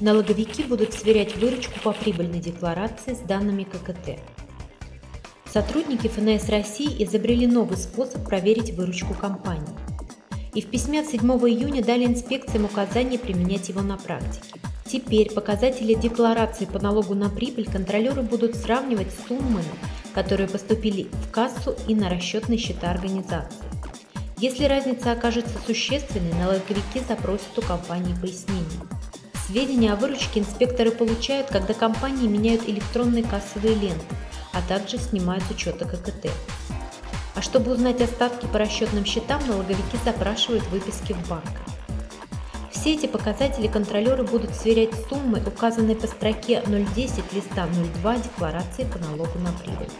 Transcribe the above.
Налоговики будут сверять выручку по прибыльной декларации с данными ККТ. Сотрудники ФНС России изобрели новый способ проверить выручку компании. И в письме от 7 июня дали инспекциям указание применять его на практике. Теперь показатели декларации по налогу на прибыль контролеры будут сравнивать с суммами, которые поступили в кассу и на расчетные счета организации. Если разница окажется существенной, налоговики запросят у компании пояснения. Сведения о выручке инспекторы получают, когда компании меняют электронные кассовые ленты, а также снимают с учета ККТ. А чтобы узнать остатки по расчетным счетам, налоговики запрашивают выписки в банках. Все эти показатели контролеры будут сверять с суммой, указанной по строке 010 листа 02 декларации по налогу на прибыль.